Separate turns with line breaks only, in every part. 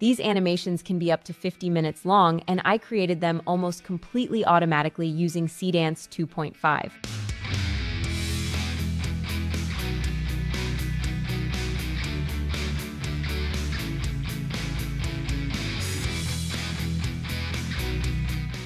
These animations can be up to 50 minutes long, and I created them almost completely automatically using Seedance 2.5.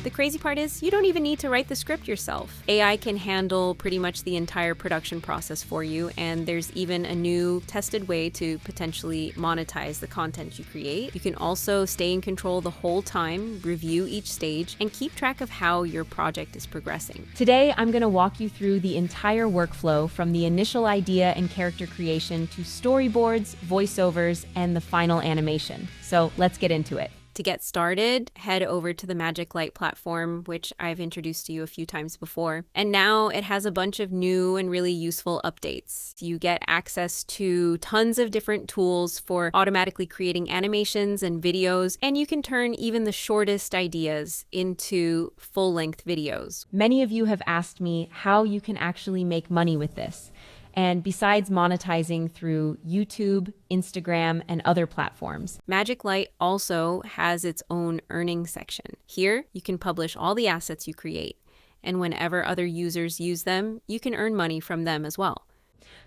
The crazy part is, you don't even need to write the script yourself. AI can handle pretty much the entire production process for you, and there's even a new tested way to potentially monetize the content you create. You can also stay in control the whole time, review each stage, and keep track of how your project is progressing.
Today, I'm going to walk you through the entire workflow from the initial idea and character creation to storyboards, voiceovers, and the final animation. So let's get into it.
To get started, head over to the MagicLight platform, which I've introduced to you a few times before. And now it has a bunch of new and really useful updates. You get access to tons of different tools for automatically creating animations and videos, and you can turn even the shortest ideas into full-length videos.
Many of you have asked me how you can actually make money with this. And besides monetizing through YouTube, Instagram, and other platforms,
MagicLight also has its own earning section. Here, you can publish all the assets you create, and whenever other users use them, you can earn money from them as well.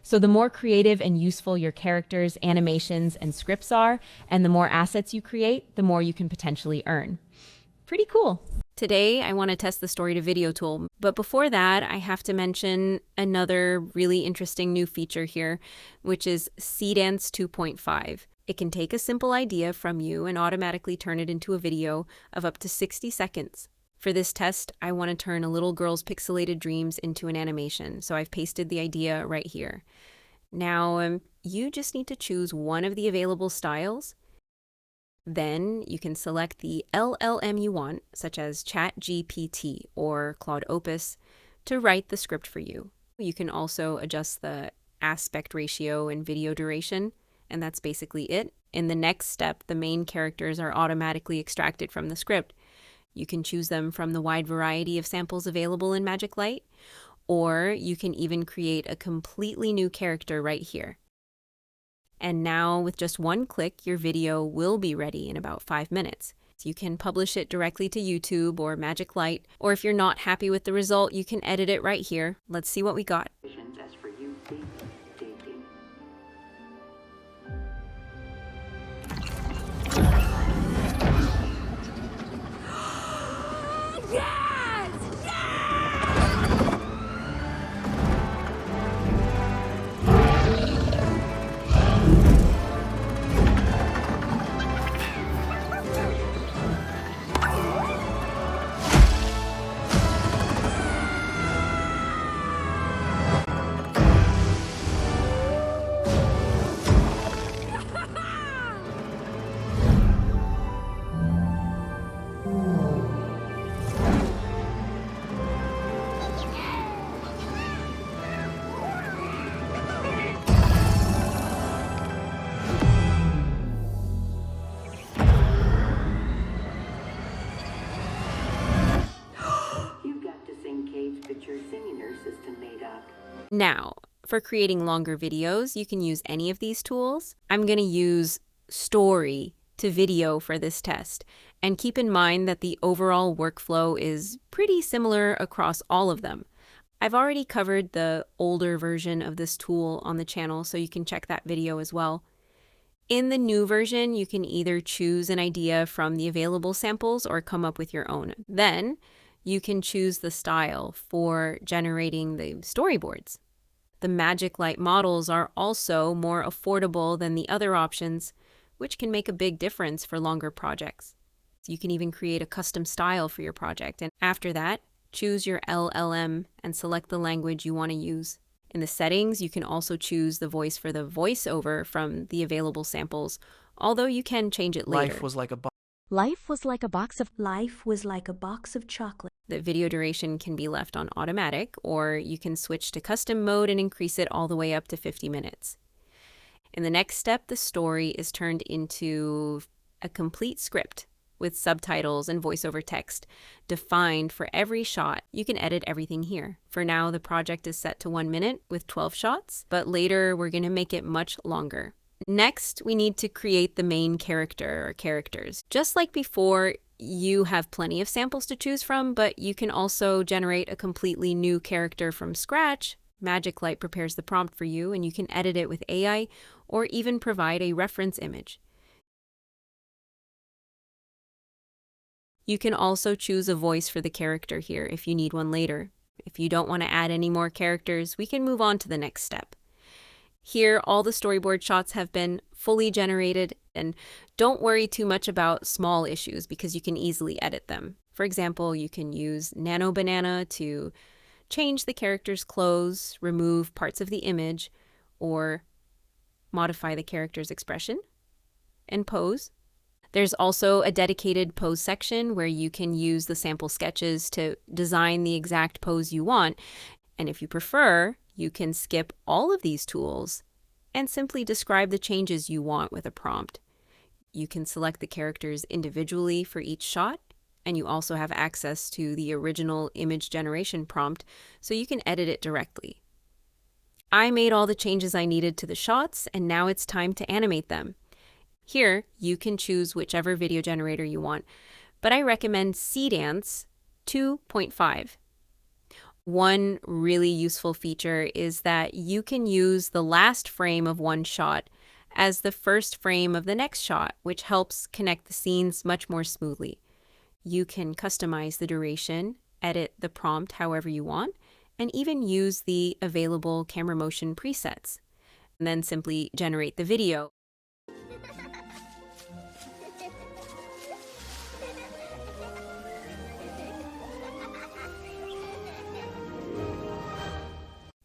So the more creative and useful your characters, animations, and scripts are, and the more assets you create, the more you can potentially earn. Pretty cool.
Today, I want to test the story to video tool, but before that, I have to mention another really interesting new feature here, which is Seedance 2.5. It can take a simple idea from you and automatically turn it into a video of up to 60 seconds. For this test, I want to turn a little girl's pixelated dreams into an animation, so I've pasted the idea right here. Now, you just need to choose one of the available styles. Then you can select the LLM you want, such as ChatGPT or Claude Opus, to write the script for you. You can also adjust the aspect ratio and video duration, and that's basically it. In the next step, the main characters are automatically extracted from the script. You can choose them from the wide variety of samples available in MagicLight, or you can even create a completely new character right here. And now, with just one click, your video will be ready in about 5 minutes. So you can publish it directly to YouTube or MagicLight, or if you're not happy with the result, you can edit it right here. Let's see what we got. Now, for creating longer videos, you can use any of these tools. I'm going to use story to video for this test. And keep in mind that the overall workflow is pretty similar across all of them. I've already covered the older version of this tool on the channel, so you can check that video as well. In the new version, you can either choose an idea from the available samples or come up with your own. Then, you can choose the style for generating the storyboards. The MagicLight models are also more affordable than the other options, which can make a big difference for longer projects. You can even create a custom style for your project, and after that, choose your LLM and select the language you want to use. In the settings, you can also choose the voice for the voiceover from the available samples, although you can change it later.
Life was like a box of chocolate.
The video duration can be left on automatic, or you can switch to custom mode and increase it all the way up to 50 minutes. In the next step, the story is turned into a complete script with subtitles and voiceover text defined for every shot. You can edit everything here. For now, the project is set to 1 minute with 12 shots, but later we're going to make it much longer. Next, we need to create the main character or characters. Just like before, you have plenty of samples to choose from, but you can also generate a completely new character from scratch. MagicLight prepares the prompt for you, and you can edit it with AI or even provide a reference image. You can also choose a voice for the character here if you need one later. If you don't want to add any more characters, we can move on to the next step. Here, all the storyboard shots have been fully generated, and don't worry too much about small issues because you can easily edit them. For example, you can use Nano Banana to change the character's clothes, remove parts of the image, or modify the character's expression and pose. There's also a dedicated pose section where you can use the sample sketches to design the exact pose you want. And if you prefer, you can skip all of these tools and simply describe the changes you want with a prompt. You can select the characters individually for each shot, and you also have access to the original image generation prompt, so you can edit it directly. I made all the changes I needed to the shots, and now it's time to animate them. Here, you can choose whichever video generator you want, but I recommend Seedance 2.5. One really useful feature is that you can use the last frame of one shot as the first frame of the next shot, which helps connect the scenes much more smoothly. You can customize the duration, edit the prompt however you want, and even use the available camera motion presets, and then simply generate the video.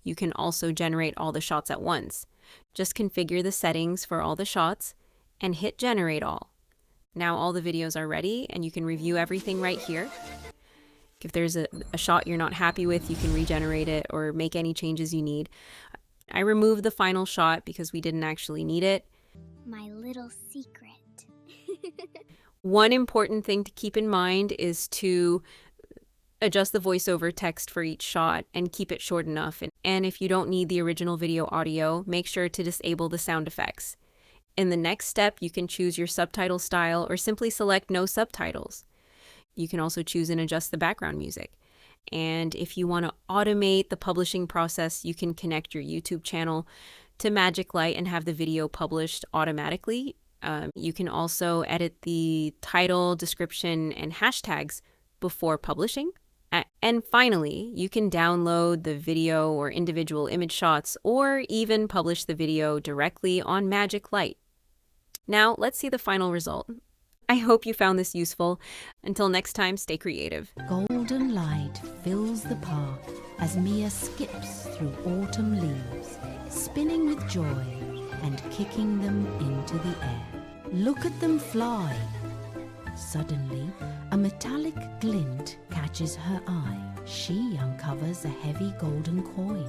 You can also generate all the shots at once. Just configure the settings for all the shots and hit generate all. Now all the videos are ready and you can review everything right here. If there's a shot you're not happy with, you can regenerate it or make any changes you need. I removed the final shot because we didn't actually need it.
My little secret.
One important thing to keep in mind is to adjust the voiceover text for each shot and keep it short enough. And if you don't need the original video audio, make sure to disable the sound effects. In the next step, you can choose your subtitle style or simply select no subtitles. You can also choose and adjust the background music. And if you want to automate the publishing process, you can connect your YouTube channel to MagicLight and have the video published automatically. You can also edit the title, description, and hashtags before publishing. And finally, you can download the video or individual image shots or even publish the video directly on MagicLight. Now, let's see the final result. I hope you found this useful. Until next time, stay creative.
Golden light fills the park as Mia skips through autumn leaves, spinning with joy and kicking them into the air. Look at them fly! Suddenly, a metallic glint catches her eye. She uncovers a heavy golden coin.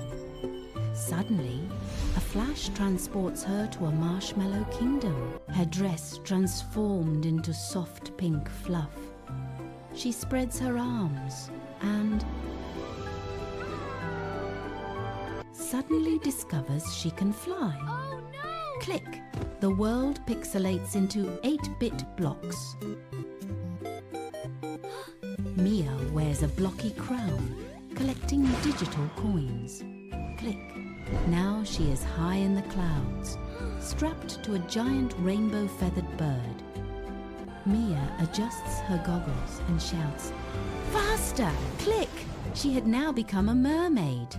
Suddenly, a flash transports her to a marshmallow kingdom. Her dress transformed into soft pink fluff. She spreads her arms and suddenly discovers she can fly.
Oh no!
Click! The world pixelates into 8-bit blocks. Mia wears a blocky crown, collecting digital coins. Click. Now she is high in the clouds, strapped to a giant rainbow-feathered bird. Mia adjusts her goggles and shouts, "Faster! Click!" She had now become a mermaid.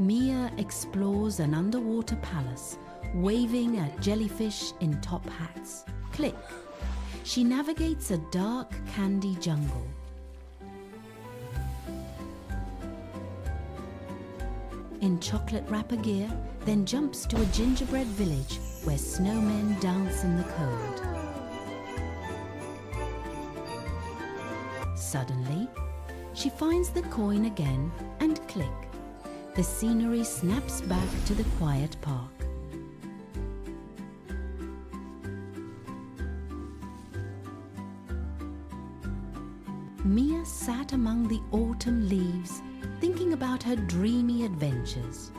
Mia explores an underwater palace, waving at jellyfish in top hats. Click. She navigates a dark candy jungle. In chocolate wrapper gear, then jumps to a gingerbread village where snowmen dance in the cold. Suddenly, she finds the coin again and click. The scenery snaps back to the quiet park. Mia sat among the autumn leaves, thinking about her dreamy adventures.